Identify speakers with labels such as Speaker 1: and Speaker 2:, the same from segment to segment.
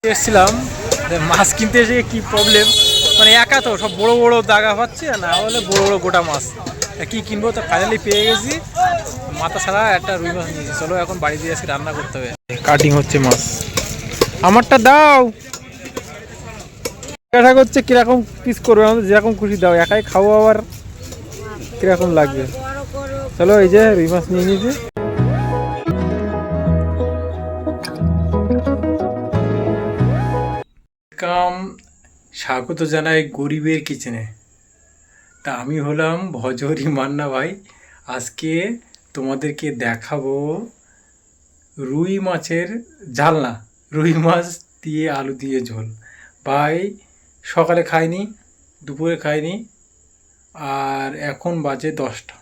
Speaker 1: এসেছিলাম মাছ কিনতে এসে কি প্রবলেম, মানে একা তো সব বড় বড় দাগা পাচ্ছে, না হলে বড় বড় গোটা মাছ কি কিনবো, তো ফাইনালি পেয়ে গেছি মাথা ছাড়া একটা রুই মাছ নিয়েছি। চলো এখন বাড়ি দিয়ে এসে রান্না করতে হবে। কাটিং হচ্ছে মাছ, আমারটা দাও। জিজ্ঞাসা করছে কিরকম পিস করবে, আমাদের যেরকম খুশি দাও, একাই খাবো আবার কিরকম লাগবে। চলো এই যে রুই মাছ নিয়ে নিয়েছি। কাম স্বাগত জানাই গরিবের কিচেনে। তা আমি হলাম ভজহরি মান্না ভাই। আজকে তোমাদেরকে দেখাবো রুই মাছের ঝালনা, রুই মাছ দিয়ে আলু দিয়ে ঝোল। ভাই সকালে খাইনি, দুপুরে খাইনি, আর এখন বাজে 10টা।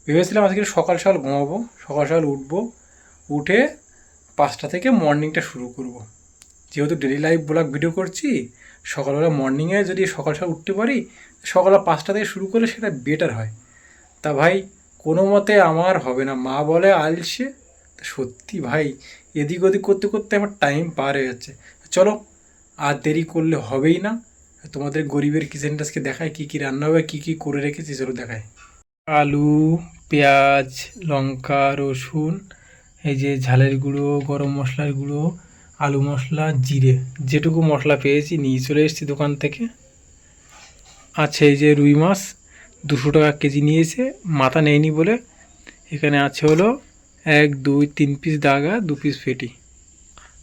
Speaker 1: ভেবেছিলাম আজকে সকাল সকাল ঘুমাবো, সকাল সকাল উঠবো, উঠে 5টা থেকে মর্নিংটা শুরু করব। যেহেতু ডেলি লাইফ ব্লগ ভিডিও করছি, সকালবেলা মর্নিংয়ে যদি সকাল সকাল উঠতে পারি, সকাল 5টা থেকে শুরু করলে সেটা বেটার হয়। তা ভাই কোনো মতে আমার হবে না, মা বলে আলসে, সত্যি ভাই এদিক ওদিক করতে করতে আমার টাইম পার হয়ে যাচ্ছে। চলো আর দেরি করলে হবেই না, তোমাদের গরিবের কিচেনটা আজকে দেখায় কী কী রান্না হবে, কী কী করে রেখেছি চলো দেখায়। আলু, পেঁয়াজ, লঙ্কা, রসুন, এই যে ঝালের গুঁড়ো, গরম মশলার গুঁড়ো, আলু মশলা, জিরে, যেটুকু মশলা পেয়েছি নিয়ে চলে এসেছি দোকান থেকে। আছে এই যে রুই মাছ 200 টাকা কেজি নিয়েছে, মাথা নেয়নি বলে। এখানে আছে হলো 1 2 3 পিস দাগা, 2 পিস ফেটি।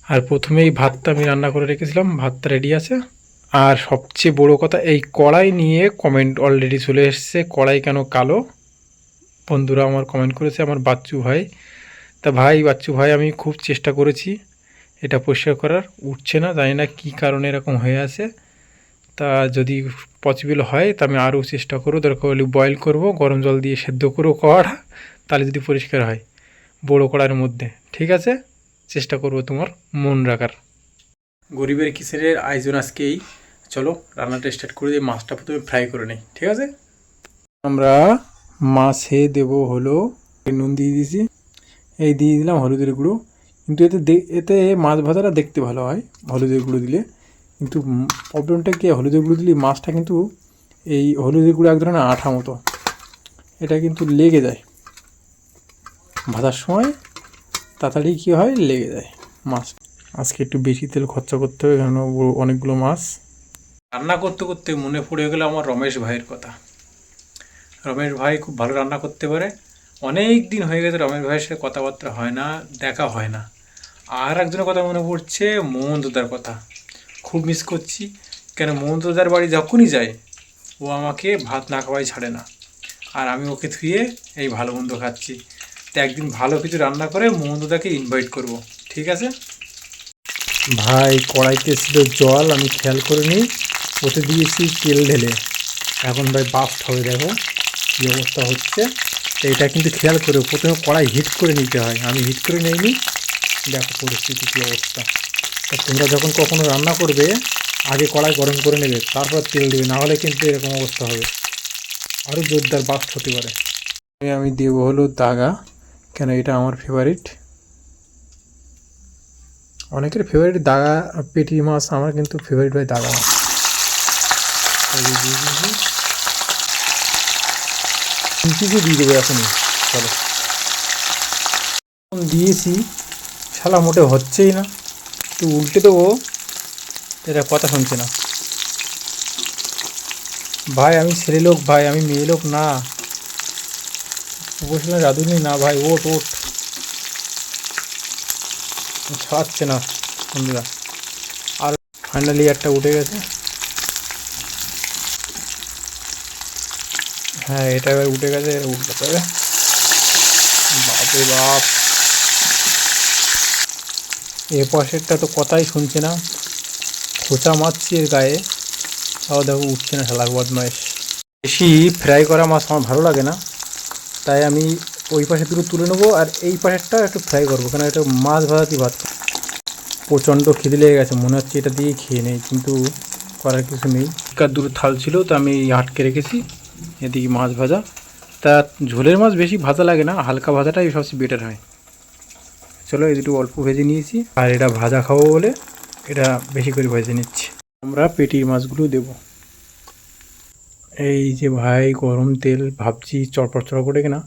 Speaker 1: আর প্রথমেই ভাতটা আমি রান্না করে রেখেছিলাম, ভাতটা রেডি আছে। আর সবচেয়ে বড় কথা, এই কড়াই নিয়ে কমেন্ট অলরেডি চলে এসছে, কড়াই কেন কালো। বন্ধুরা আমার কমেন্ট করেছে, আমার বাচ্চু ভাই। তা ভাই বাচ্চু ভাই আমি খুব চেষ্টা করেছি এটা পরিষ্কার করার, উঠছে না, জানি না কী কারণে এরকম হয়ে আছে। তা যদি পসিবল হয় তা আমি আরও চেষ্টা করবো, দরকার হলে বয়েল করবো, গরম জল দিয়ে সেদ্ধ করবো কড়া, তাহলে যদি পরিষ্কার হয় বড়ো কড়ার মধ্যে। ঠিক আছে, চেষ্টা করবো তোমার মন রাখার। গরিবের কিসের আয়োজন আজকেই। চলো রান্নাটা স্টার্ট করে দিয়ে মাছটা প্রথমে ফ্রাই করে নিই, ঠিক আছে। আমরা মাছে দেবো হলো নুন দিয়ে দিয়েছি, এই দিয়ে দিলাম হলুদের গুঁড়ো। কিন্তু এতে মাছ ভাজাটা দেখতে ভালো হয় হলুদের গুঁড়ো দিলে, কিন্তু প্রবলেমটা কি, হলুদের গুঁড়ো দিলে মাছটা কিন্তু এই হলুদের গুঁড়ো এক ধরনের আঠা মতো, এটা কিন্তু লেগে যায় ভাজার সময়, তাড়াতাড়ি কী হয় লেগে যায় মাছ। আজকে একটু বেশি তেল খরচা করতে হবে, কারণ অনেকগুলো মাছ। রান্না করতে করতে মনে পড়ে গেলো আমার রমেশ ভাইয়ের কথা। রমেশ ভাই খুব ভালো রান্না করতে পারে, অনেক দিন হয়ে গেছে রমেশ ভাইয়ের সাথে কথাবার্তা হয় না, দেখা হয় না। আর একজনের কথা মনে পড়ছে, মোহনদার কথা খুব মিস করছি। কেন মোহনদার বাড়ি যখনই যাই ও আমাকে ভাত না খাওয়াই ছাড়ে না, আর আমি ওকে থুয়ে এই ভালো মন্দ খাচ্ছি। তো একদিন ভালো কিছু রান্না করে মোহনদাকে ইনভাইট করব, ঠিক আছে। ভাই কড়াইতে ছিল জল, আমি খেয়াল করে নিই, ওতে দিয়েছি তেল ঢেলে। এখন ভাই বাস্ট হবে, দেখো কী অবস্থা হচ্ছে। তো এটা কিন্তু খেয়াল করে প্রথমে কড়াই হিট করে নিতে হয়, আমি হিট করে নিইনি, দেখো পরিস্থিতি কী অবস্থা। তা তোমরা যখন কখনো রান্না করবে আগে কড়াই গরম করে নেবে, তারপর তেল দেবে, না হলে কিন্তু এরকম অবস্থা হবে, আরও জোরদার বাস্ট হতে পারে। আমি দেবো হলো দাগা, কেন এটা আমার ফেভারিট। অনেকের ফেভারিট দাগা পেটি মাছ, আমার কিন্তু ফেভারিট হয় দাগা মাছ। কিছু দিয়ে দেবো এখনই, চলো। দিয়েছি, শালা মোটে হচ্ছেই না, একটু উল্টে দেবো, এটা কথা শুনছে না। ভাই আমি ছেলে লোক, ভাই আমি মেয়ে লোক না, বসলে রাঁধুনি না ভাই, ওট ওট, ছাড়াচ্ছে না বন্ধুরা। আর ফাইনালি একটা উঠে গেছে, হ্যাঁ এটা এবার উঠে গেছে, উঠতে হবে। বাপরে বাপ, এ পাশেরটা তো কথাই শুনছে না, খোঁচা মারছি এর গায়ে, তাও দেখো উঠছে না, শালার বদমাইশ। বেশি ফ্রাই করা মাছ আমার ভালো লাগে না, তাই আমি ওই পাশে দুটো তুলে নেবো, আর এই পাশেরটা একটু ফ্রাই করবো, কেন এটা মাছ ভাজাতেই ভাত। প্রচণ্ড খিদে লেগে গেছে, মনে হচ্ছে এটা দিয়ে খেয়ে নেই, কিন্তু করার কিছু নেই। কার দুটো থাল ছিল তো আমি আটকে রেখেছি, এদিকে মাছ ভাজা। তা ঝোলের মাছ বেশি ভাজা লাগে না, হালকা ভাজাটাই সবচেয়ে বেটার হয়। চলো এই দুটো অল্প ভেজে নিয়েছি, আর এটা ভাজা খাবো বলে এটা বেশি করে ভেজে নিচ্ছি। আমরা পেটির মাছগুলো দেব। এই যে ভাই গরম তেল ভাবছি চড়পড় চড় করে কিনা,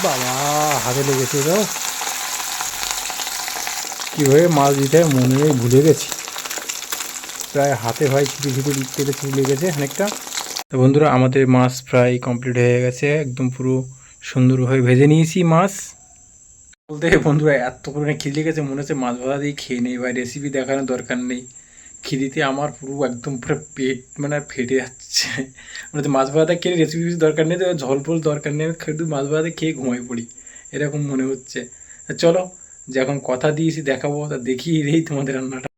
Speaker 1: বাবা হাতে লেগেছে তো, কীভাবে মাছ দিতে হয় মনে নেই, ভুলে গেছি। প্রায় হাতে ভাই ছিপি ছিপি তেলে ছিপি লেগেছে অনেকটা। তো বন্ধুরা আমাদের মাছ প্রায় কমপ্লিট হয়ে গেছে, একদম পুরো সুন্দরভাবে ভেজে নিয়েছি মাছ। বলতে বন্ধুরা এত পরিমাণে খিদে লেগেছে মনে হচ্ছে মাছ ভাজা দিয়ে খেয়ে নেই ভাই, রেসিপি দেখানোর দরকার নেই। খিদিতে আমার পুরো একদম পুরো পেট মানে ফেটে যাচ্ছে। মানে তো মাছ ভাজা খেয়ে রেসিপি কিছু দরকার নেই, তো ঝোল ফোল দরকার নেই, আমি শুধু মাছ ভাজা খেয়ে ঘুমাই পড়ি এরকম মনে হচ্ছে। চলো যে এখন কথা দিয়েছি দেখাবো, তা দেখিয়ে দিই তোমাদের রান্নাটা।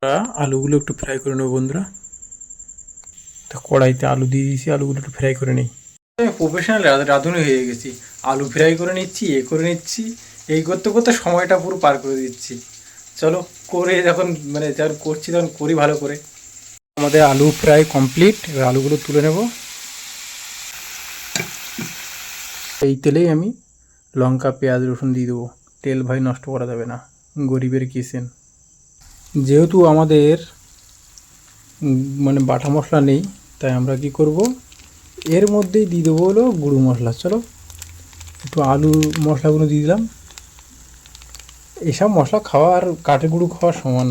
Speaker 1: আলুগুলো একটু ফ্রাই করে নেবো বন্ধুরা। তো কড়াইতে আলু দিয়ে দিয়েছি, আলুগুলো একটু ফ্রাই করে নিই। আমি প্রফেশনাল রাঁধুনি হয়ে গেছি, আলু ফ্রাই করে নিচ্ছি, করে নিচ্ছি, এই করতে করতে সময়টা পুরো পার করে দিচ্ছি। চলো করে যখন মানে যখন করছি তখন করি ভালো করে। আমাদের আলু ফ্রাই কমপ্লিট, এবার আলুগুলো তুলে নেব। এই তেলেই আমি লঙ্কা পেঁয়াজ রসুন দিয়ে দেবো, তেল ভাই নষ্ট করা যাবে না, গরিবের কিচেন। যেহেতু আমাদের মানে বাটা মশলা নেই, তাই আমরা কি করব, এর মধ্যেই দিয়ে দেবো হলো গুঁড়ো মশলা। চলো একটু আলু মশলাগুলো দিয়ে দিলাম, এসব মশলা খাওয়া আর কাঠের গুঁড়ো খাওয়া সমান।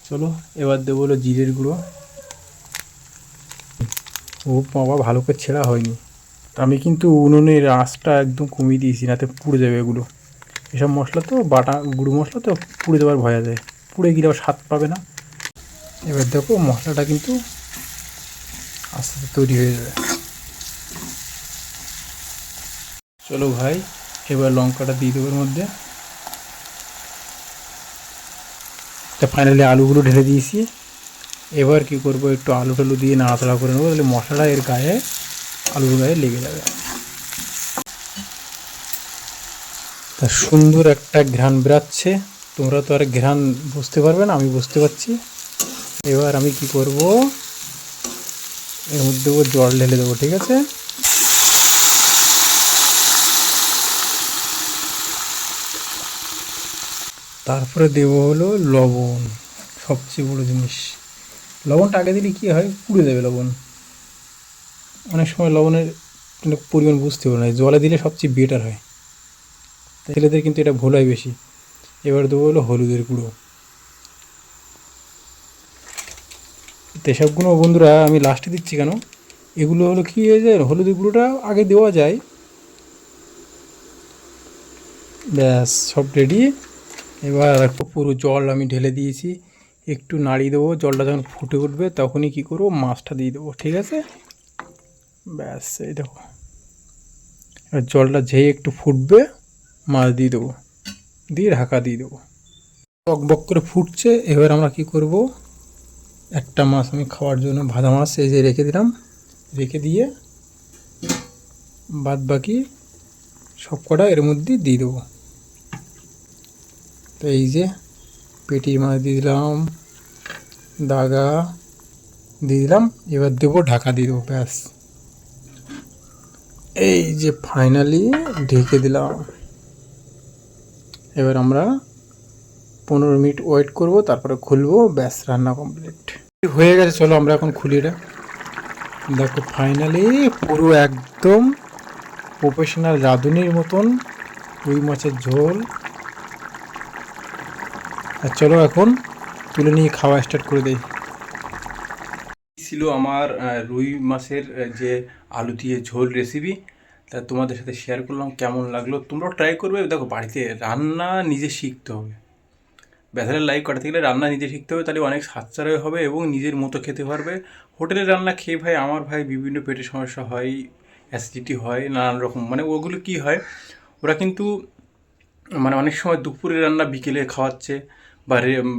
Speaker 1: চলো এবার দেবো হলো জিরের গুঁড়ো। ও বাবা ভালো করে ছেঁড়া হয়নি, আমি কিন্তু উনুনের আঁচটা একদম কমিয়ে দিয়েছি, নাতে পুড়ে যাবে এগুলো। এসব মশলা তো বাটা গুঁড়ো মশলা তো পুড়ে যাওয়ার ভয় আছে, পুড়ে গেলে আবার স্বাদ পাবে না। এবার দেখো মশলাটা কিন্তু আস্তে আস্তে তৈরি হয়ে যাবে। চলো ভাই এবার লঙ্কাটা দিয়ে দেবো এর মধ্যে। তা ফাইনালি আলুগুলো ঢেলে দিয়েছি। এবার কি করব, একটু আলু টালু দিয়ে নাড়াচাড়া করে নেবো, তাহলে মশলাটা এর গায়ে আলুর গায়ে লেগে যাবে। তা সুন্দর একটা ঘ্রাণ বেরাচ্ছে, তোমরা তো আর ঘ্রাণ বুঝতে পারবে না, আমি বুঝতে পারছি। এবার আমি কি করব, এর মধ্যে জল ঢেলে দেবো, ঠিক আছে। তারপরে দেবো হলো লবণ, সবচেয়ে বড় জিনিস। লবণটা আগে দিলে কী হয়, পুড়ে যাবে লবণ। অনেক সময় লবণের পরিমাণ বুঝতে পারে না, জলে দিলে সবচেয়ে বেটার হয়। ছেলেদের কিন্তু এটা ভুল হয় বেশি। এবার দেবো হলো হলুদের গুঁড়ো। এসবগুলো বন্ধুরা আমি লাস্টে দিচ্ছি কেন, এগুলো হলো কী হয়ে যায়, হলুদের গুঁড়োটা আগে দেওয়া যায়। ব্যাস সব রেডি। এবার একটু পুরো জল আমি ঢেলে দিয়েছি, একটু নাড়িয়ে দেবো, জলটা যখন ফুটে উঠবে তখনই কী করবো, মাছটা দিয়ে দেবো, ঠিক আছে। ব্যাস এই দেখো, এবার জলটা যেই একটু ফুটবে মাছ দিয়ে দেবো, দিয়ে ঢাকা দিয়ে দেবো। বক বক করে ফুটছে, এবার আমরা কি করব, একটা মাছ আমি খাওয়ার জন্য ভাজা মাছ এই যে রেখে দিলাম, রেখে দিয়ে বাদ বাকি সব কটা এর মধ্যে দিয়ে দেবো। তো এই যে পেটির মাছ দিয়ে দিলাম, দাগা দিয়ে দিলাম, এবার দেবো ঢাকা দিয়ে দেবো, ব্যাস এই যে ফাইনালি ঢেকে দিলাম। এবার আমরা 15 মিনিট ওয়েট করব, তারপরে খুলবো, ব্যাস রান্না কমপ্লিট হয়ে গেছে। চলো আমরা এখন খুলি এটা। দেখো ফাইনালি পুরো একদম প্রফেশনাল রাঁধুনির মতন রুই মাছের ঝোল। আর চলো এখন তুলে নিয়ে খাওয়া স্টার্ট করে দেই। ছিল আমার রুই মাছের যে আলু দিয়ে ঝোল রেসিপি, তা তোমাদের সাথে শেয়ার করলাম, কেমন লাগলো তোমরাও ট্রাই করবে। দেখো বাড়িতে রান্না নিজে শিখতে হবে, ব্যাচেলার লাইফ কাটাতে গেলে রান্না নিজে শিখতে হবে, তাহলে অনেক সাশ্রয় হবে এবং নিজের মতো খেতে পারবে। হোটেলের রান্না খেয়ে ভাই আমার ভাই বিভিন্ন পেটের সমস্যা হয়, অ্যাসিডিটি হয়, নানান রকম, মানে ওগুলো কি হয়, ওরা কিন্তু মানে অনেক সময় দুপুরে রান্না বিকেলে খাওয়াচ্ছে, বা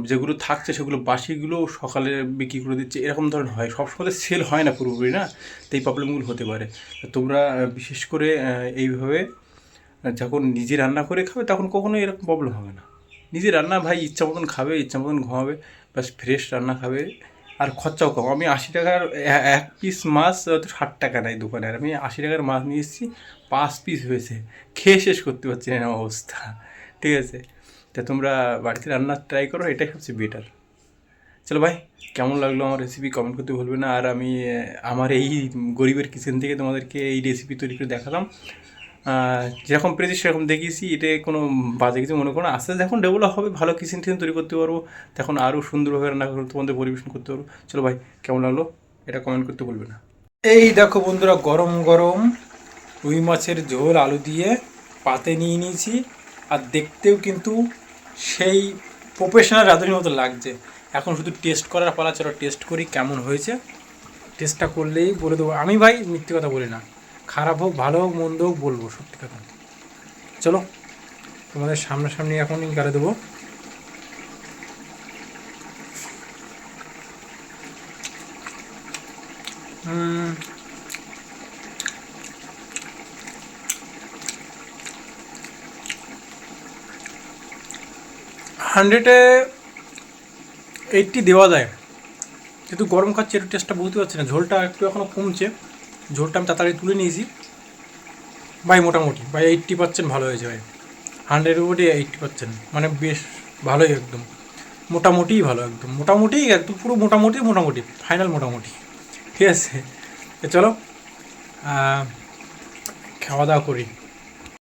Speaker 1: যেগুলো থাকছে সেগুলো বাসিগুলো সকালে বিক্রি করে দিচ্ছে, এরকম ধরনের হয়। সবসময় সেল হয় না পুরোপুরি, না, তো এই প্রবলেমগুলো হতে পারে। তোমরা বিশেষ করে এইভাবে যখন নিজে রান্না করে খাবে তখন কখনো এরকম প্রবলেম হবে না। নিজে রান্না ভাই ইচ্ছা মতন খাবে, ইচ্ছা মতন ঘুমাবে, ব্যাস ফ্রেশ রান্না খাবে, আর খরচাও কম। আমি 80 টাকার এক পিস মাছ হয়তো 60 টাকা নেয় দোকানে, আর আমি 80 টাকার মাছ নিয়ে এসেছি, 5 পিস হয়েছে, খেয়ে শেষ করতে পারছি না, অবস্থা, ঠিক আছে। তা তোমরা বাড়িতে রান্না ট্রাই করো, এটাই সবচেয়ে বেটার। চলো ভাই, কেমন লাগলো আমার রেসিপি কমেন্ট করতে ভুলবে না। আর আমি আমার এই গরিবের কিচেন থেকে তোমাদেরকে এই রেসিপি তৈরি করে দেখালাম। যেরকম পেরেছি সেরকম দেখিয়েছি, এটা কোনো বাজে কিছু মনে করো না। আস্তে আস্তে যখন ডেভেলপ হবে, ভালো কিচেন টিচেন তৈরি করতে পারবো, তখন আরও সুন্দরভাবে রান্না করে তোমাদের পরিবেশন করতে পারবো। চলো ভাই, কেমন লাগলো এটা কমেন্ট করতে ভুলবে না। এই দেখো বন্ধুরা, গরম গরম রুই মাছের ঝোল আলু দিয়ে পাতে নিয়ে নিয়েছি। আর দেখতেও কিন্তু সেই প্রফেশনাল রাঁধুনির মতো লাগছে। এখন শুধু টেস্ট করার পালা, চলো টেস্ট করি কেমন হয়েছে। টেস্টটা করলেই বলে দেবো। আমি ভাই মিথ্যে কথা বলি না, খারাপ হোক ভালো হোক মন্দ হোক বলবো সত্যি কথা। চলো তোমাদের সামনাসামনি এখনই গাড়ে দেবো। হান্ড্রেডে 80 দেওয়া যায়, কিন্তু গরম খাচ্ছে একটু টেস্টটা বুঝতে পারছি না। ঝোলটা একটু এখনও কমছে, ঝোলটা আমি তাড়াতাড়ি তুলে নিয়েছি ভাই। মোটামুটি ভাই 80% ভালো হয়েছে ভাই। 100-এর উপরে 80%, মানে বেশ ভালোই একদম। মোটামুটিই ভালো, একদম মোটামুটি, একদম পুরো মোটামুটি, মোটামুটি ফাইনাল মোটামুটি। ঠিক আছে, চলো খাওয়া দাওয়া করি।